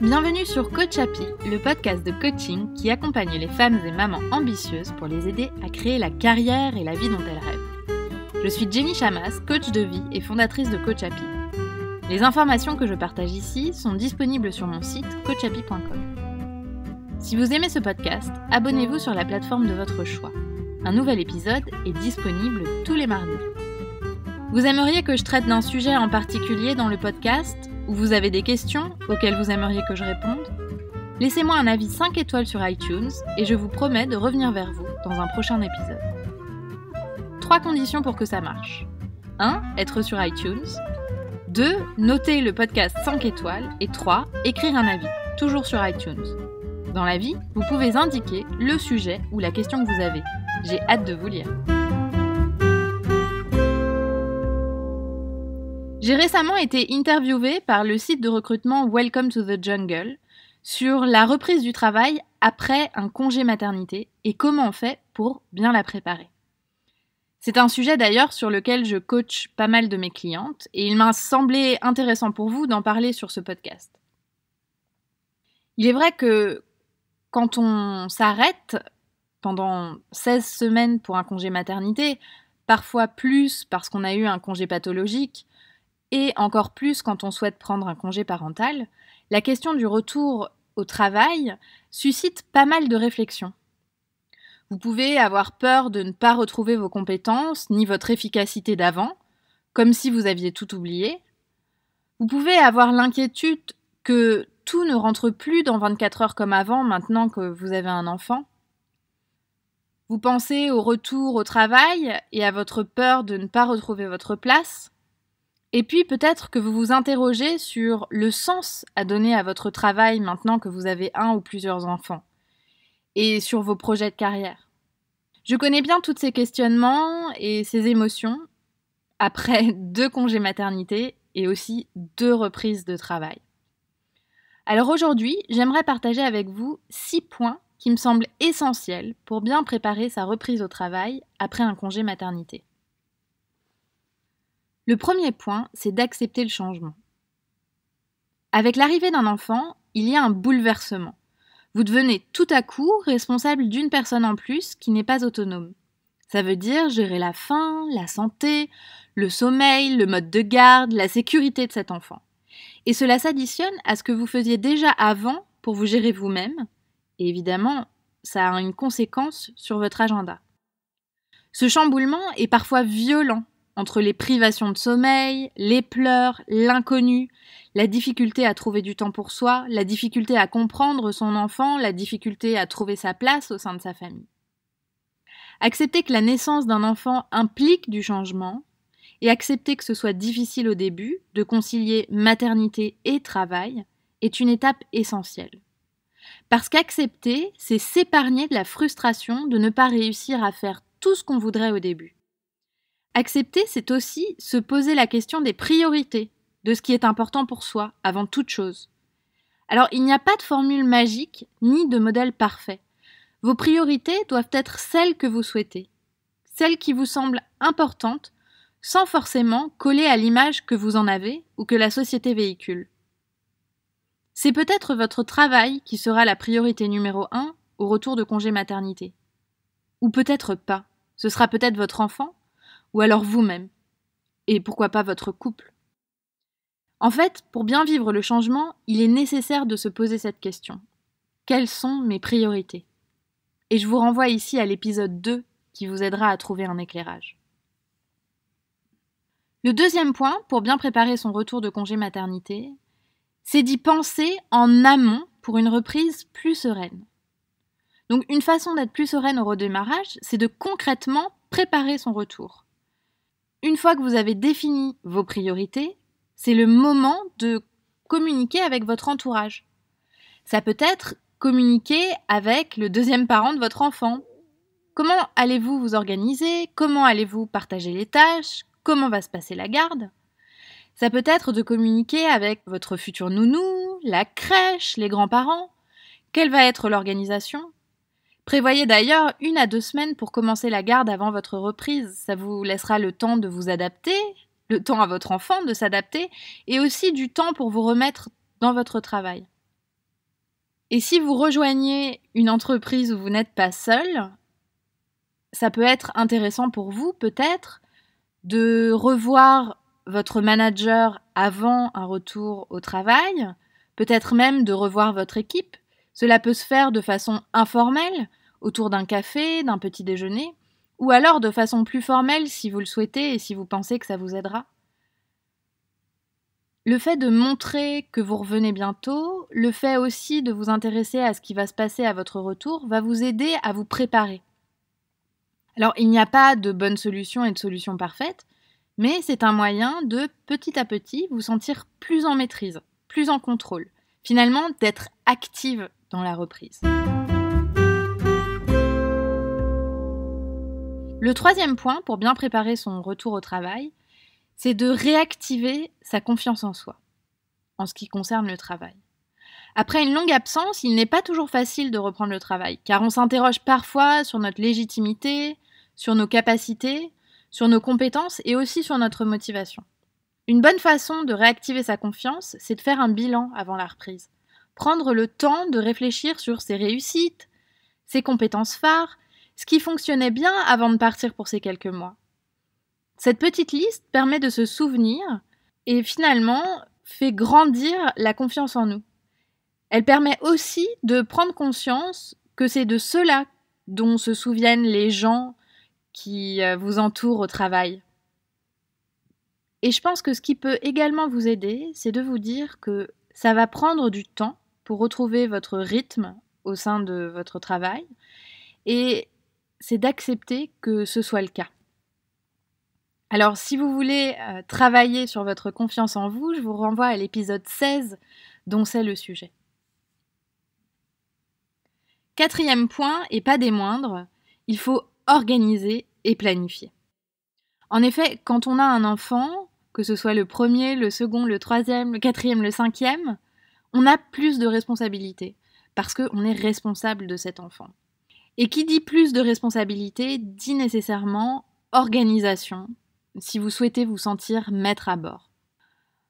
Bienvenue sur Coach Happy, le podcast de coaching qui accompagne les femmes et mamans ambitieuses pour les aider à créer la carrière et la vie dont elles rêvent. Je suis Jenny Chamas, coach de vie et fondatrice de Coach Happy. Les informations que je partage ici sont disponibles sur mon site coachhappy.com. Si vous aimez ce podcast, abonnez-vous sur la plateforme de votre choix. Un nouvel épisode est disponible tous les mardis. Vous aimeriez que je traite d'un sujet en particulier dans le podcast, ou vous avez des questions auxquelles vous aimeriez que je réponde? Laissez-moi un avis 5 étoiles sur iTunes et je vous promets de revenir vers vous dans un prochain épisode. 3 conditions pour que ça marche. 1. Être sur iTunes. 2. Noter le podcast 5 étoiles. Et 3. Écrire un avis, toujours sur iTunes. Dans l'avis, vous pouvez indiquer le sujet ou la question que vous avez. J'ai hâte de vous lire. J'ai récemment été interviewée par le site de recrutement Welcome to the Jungle sur la reprise du travail après un congé maternité et comment on fait pour bien la préparer. C'est un sujet d'ailleurs sur lequel je coach pas mal de mes clientes et il m'a semblé intéressant pour vous d'en parler sur ce podcast. Il est vrai que quand on s'arrête pendant 16 semaines pour un congé maternité, parfois plus parce qu'on a eu un congé pathologique, et encore plus quand on souhaite prendre un congé parental, la question du retour au travail suscite pas mal de réflexions. Vous pouvez avoir peur de ne pas retrouver vos compétences ni votre efficacité d'avant, comme si vous aviez tout oublié. Vous pouvez avoir l'inquiétude que tout ne rentre plus dans 24 heures comme avant maintenant que vous avez un enfant. Vous pensez au retour au travail et à votre peur de ne pas retrouver votre place. Et puis peut-être que vous vous interrogez sur le sens à donner à votre travail maintenant que vous avez un ou plusieurs enfants, et sur vos projets de carrière. Je connais bien tous ces questionnements et ces émotions après 2 congés maternité et aussi 2 reprises de travail. Alors aujourd'hui, j'aimerais partager avec vous 6 points qui me semblent essentiels pour bien préparer sa reprise au travail après un congé maternité. Le premier point, c'est d'accepter le changement. Avec l'arrivée d'un enfant, il y a un bouleversement. Vous devenez tout à coup responsable d'une personne en plus qui n'est pas autonome. Ça veut dire gérer la faim, la santé, le sommeil, le mode de garde, la sécurité de cet enfant. Et cela s'additionne à ce que vous faisiez déjà avant pour vous gérer vous-même. Et évidemment, ça a une conséquence sur votre agenda. Ce chamboulement est parfois violent. Entre les privations de sommeil, les pleurs, l'inconnu, la difficulté à trouver du temps pour soi, la difficulté à comprendre son enfant, la difficulté à trouver sa place au sein de sa famille. Accepter que la naissance d'un enfant implique du changement et accepter que ce soit difficile au début de concilier maternité et travail est une étape essentielle. Parce qu'accepter, c'est s'épargner de la frustration de ne pas réussir à faire tout ce qu'on voudrait au début. Accepter, c'est aussi se poser la question des priorités, de ce qui est important pour soi, avant toute chose. Alors, il n'y a pas de formule magique, ni de modèle parfait. Vos priorités doivent être celles que vous souhaitez, celles qui vous semblent importantes, sans forcément coller à l'image que vous en avez ou que la société véhicule. C'est peut-être votre travail qui sera la priorité numéro 1 au retour de congé maternité. Ou peut-être pas. Ce sera peut-être votre enfant, ou alors vous-même, et pourquoi pas votre couple. En fait, pour bien vivre le changement, il est nécessaire de se poser cette question. Quelles sont mes priorités? Et je vous renvoie ici à l'épisode 2 qui vous aidera à trouver un éclairage. Le deuxième point, pour bien préparer son retour de congé maternité, c'est d'y penser en amont pour une reprise plus sereine. Donc une façon d'être plus sereine au redémarrage, c'est de concrètement préparer son retour. Une fois que vous avez défini vos priorités, c'est le moment de communiquer avec votre entourage. Ça peut être communiquer avec le deuxième parent de votre enfant. Comment allez-vous vous organiser? Comment allez-vous partager les tâches? Comment va se passer la garde? Ça peut être de communiquer avec votre futur nounou, la crèche, les grands-parents. Quelle va être l'organisation? Prévoyez d'ailleurs 1 à 2 semaines pour commencer la garde avant votre reprise. Ça vous laissera le temps de vous adapter, le temps à votre enfant de s'adapter, et aussi du temps pour vous remettre dans votre travail. Et si vous rejoignez une entreprise où vous n'êtes pas seul, ça peut être intéressant pour vous peut-être de revoir votre manager avant un retour au travail, peut-être même de revoir votre équipe. Cela peut se faire de façon informelle, autour d'un café, d'un petit déjeuner, ou alors de façon plus formelle si vous le souhaitez et si vous pensez que ça vous aidera. Le fait de montrer que vous revenez bientôt, le fait aussi de vous intéresser à ce qui va se passer à votre retour, va vous aider à vous préparer. Alors, il n'y a pas de bonne solution et de solution parfaite, mais c'est un moyen de, petit à petit, vous sentir plus en maîtrise, plus en contrôle. Finalement, d'être active dans la reprise. Le troisième point pour bien préparer son retour au travail, c'est de réactiver sa confiance en soi, en ce qui concerne le travail. Après une longue absence, il n'est pas toujours facile de reprendre le travail, car on s'interroge parfois sur notre légitimité, sur nos capacités, sur nos compétences et aussi sur notre motivation. Une bonne façon de réactiver sa confiance, c'est de faire un bilan avant la reprise. Prendre le temps de réfléchir sur ses réussites, ses compétences phares, ce qui fonctionnait bien avant de partir pour ces quelques mois. Cette petite liste permet de se souvenir et finalement fait grandir la confiance en nous. Elle permet aussi de prendre conscience que c'est de cela dont se souviennent les gens qui vous entourent au travail. Et je pense que ce qui peut également vous aider, c'est de vous dire que ça va prendre du temps pour retrouver votre rythme au sein de votre travail et c'est d'accepter que ce soit le cas. Alors, si vous voulez travailler sur votre confiance en vous, je vous renvoie à l'épisode 16 dont c'est le sujet. Quatrième point, et pas des moindres, il faut organiser et planifier. En effet, quand on a un enfant, que ce soit le premier, le second, le troisième, le quatrième, le cinquième, on a plus de responsabilités parce qu'on est responsable de cet enfant. Et qui dit plus de responsabilités dit nécessairement organisation, si vous souhaitez vous sentir maître à bord.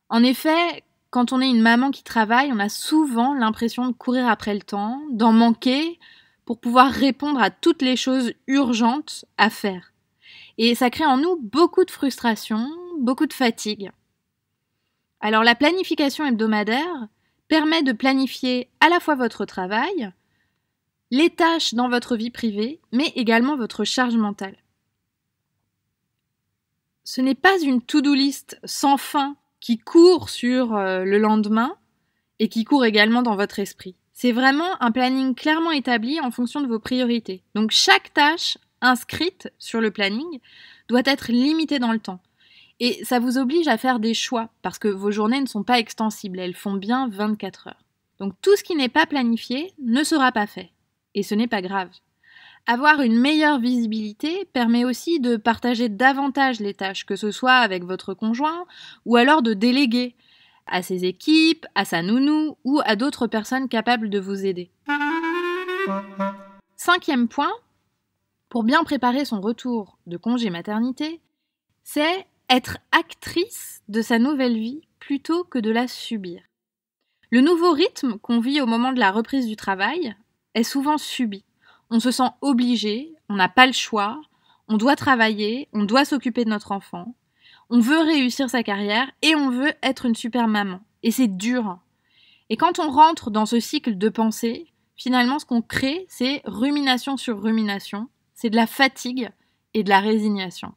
En effet, quand on est une maman qui travaille, on a souvent l'impression de courir après le temps, d'en manquer pour pouvoir répondre à toutes les choses urgentes à faire. Et ça crée en nous beaucoup de frustration, beaucoup de fatigue. Alors la planification hebdomadaire permet de planifier à la fois votre travail, les tâches dans votre vie privée, mais également votre charge mentale. Ce n'est pas une to-do list sans fin qui court sur le lendemain et qui court également dans votre esprit. C'est vraiment un planning clairement établi en fonction de vos priorités. Donc chaque tâche inscrite sur le planning doit être limitée dans le temps. Et ça vous oblige à faire des choix parce que vos journées ne sont pas extensibles, elles font bien 24 heures. Donc tout ce qui n'est pas planifié ne sera pas fait. Et ce n'est pas grave. Avoir une meilleure visibilité permet aussi de partager davantage les tâches, que ce soit avec votre conjoint ou alors de déléguer à ses équipes, à sa nounou ou à d'autres personnes capables de vous aider. Cinquième point, pour bien préparer son retour de congé maternité, c'est être actrice de sa nouvelle vie plutôt que de la subir. Le nouveau rythme qu'on vit au moment de la reprise du travail est souvent subi. On se sent obligé, on n'a pas le choix, on doit travailler, on doit s'occuper de notre enfant, on veut réussir sa carrière et on veut être une super maman. Et c'est dur. Et quand on rentre dans ce cycle de pensée, finalement ce qu'on crée, c'est rumination sur rumination, c'est de la fatigue et de la résignation.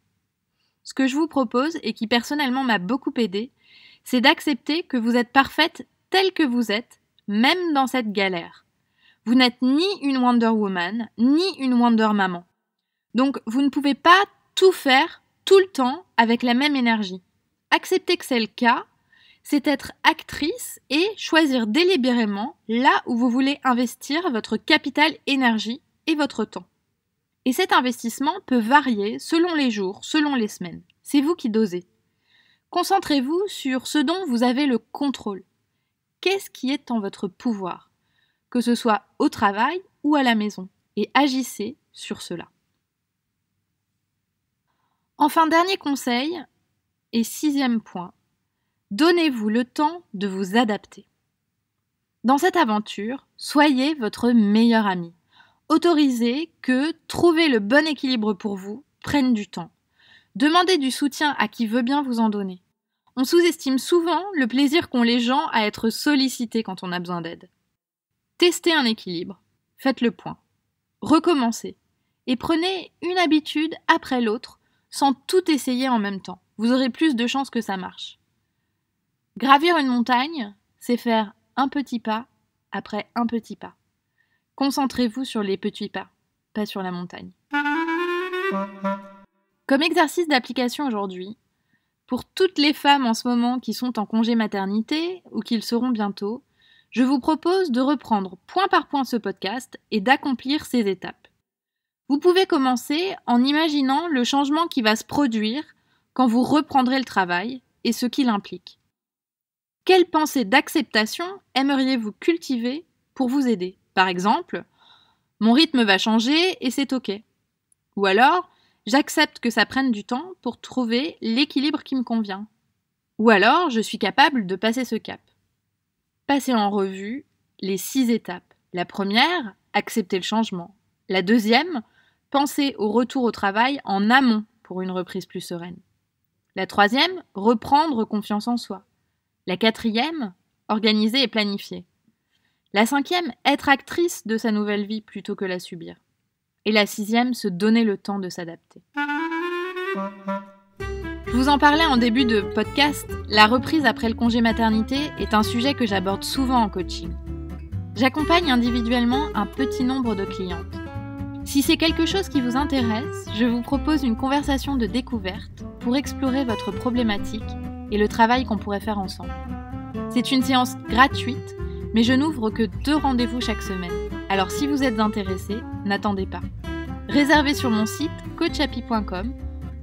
Ce que je vous propose, et qui personnellement m'a beaucoup aidé, c'est d'accepter que vous êtes parfaite telle que vous êtes, même dans cette galère. Vous n'êtes ni une Wonder Woman, ni une Wonder Maman. Donc, vous ne pouvez pas tout faire, tout le temps, avec la même énergie. Accepter que c'est le cas, c'est être actrice et choisir délibérément là où vous voulez investir votre capital énergie et votre temps. Et cet investissement peut varier selon les jours, selon les semaines. C'est vous qui dosez. Concentrez-vous sur ce dont vous avez le contrôle. Qu'est-ce qui est en votre pouvoir ? Que ce soit au travail ou à la maison, et agissez sur cela. Enfin, dernier conseil et sixième point, donnez-vous le temps de vous adapter. Dans cette aventure, soyez votre meilleur ami. Autorisez que trouver le bon équilibre pour vous prenne du temps. Demandez du soutien à qui veut bien vous en donner. On sous-estime souvent le plaisir qu'ont les gens à être sollicités quand on a besoin d'aide. Testez un équilibre, faites le point, recommencez et prenez une habitude après l'autre sans tout essayer en même temps. Vous aurez plus de chances que ça marche. Gravir une montagne, c'est faire un petit pas après un petit pas. Concentrez-vous sur les petits pas, pas sur la montagne. Comme exercice d'application aujourd'hui, pour toutes les femmes en ce moment qui sont en congé maternité ou qui le seront bientôt, je vous propose de reprendre point par point ce podcast et d'accomplir ces étapes. Vous pouvez commencer en imaginant le changement qui va se produire quand vous reprendrez le travail et ce qu'il implique. Quelle pensée d'acceptation aimeriez-vous cultiver pour vous aider ? Par exemple, mon rythme va changer et c'est OK. Ou alors, j'accepte que ça prenne du temps pour trouver l'équilibre qui me convient. Ou alors, je suis capable de passer ce cap. Passez en revue les 6 étapes. La première, accepter le changement. La deuxième, penser au retour au travail en amont pour une reprise plus sereine. La troisième, reprendre confiance en soi. La quatrième, organiser et planifier. La cinquième, être actrice de sa nouvelle vie plutôt que la subir. Et la sixième, se donner le temps de s'adapter. Je vous en parlais en début de podcast, la reprise après le congé maternité est un sujet que j'aborde souvent en coaching. J'accompagne individuellement un petit nombre de clientes. Si c'est quelque chose qui vous intéresse, je vous propose une conversation de découverte pour explorer votre problématique et le travail qu'on pourrait faire ensemble. C'est une séance gratuite, mais je n'ouvre que 2 rendez-vous chaque semaine. Alors si vous êtes intéressé, n'attendez pas. Réservez sur mon site coachhappy.com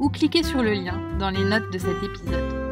ou cliquez sur le lien dans les notes de cet épisode.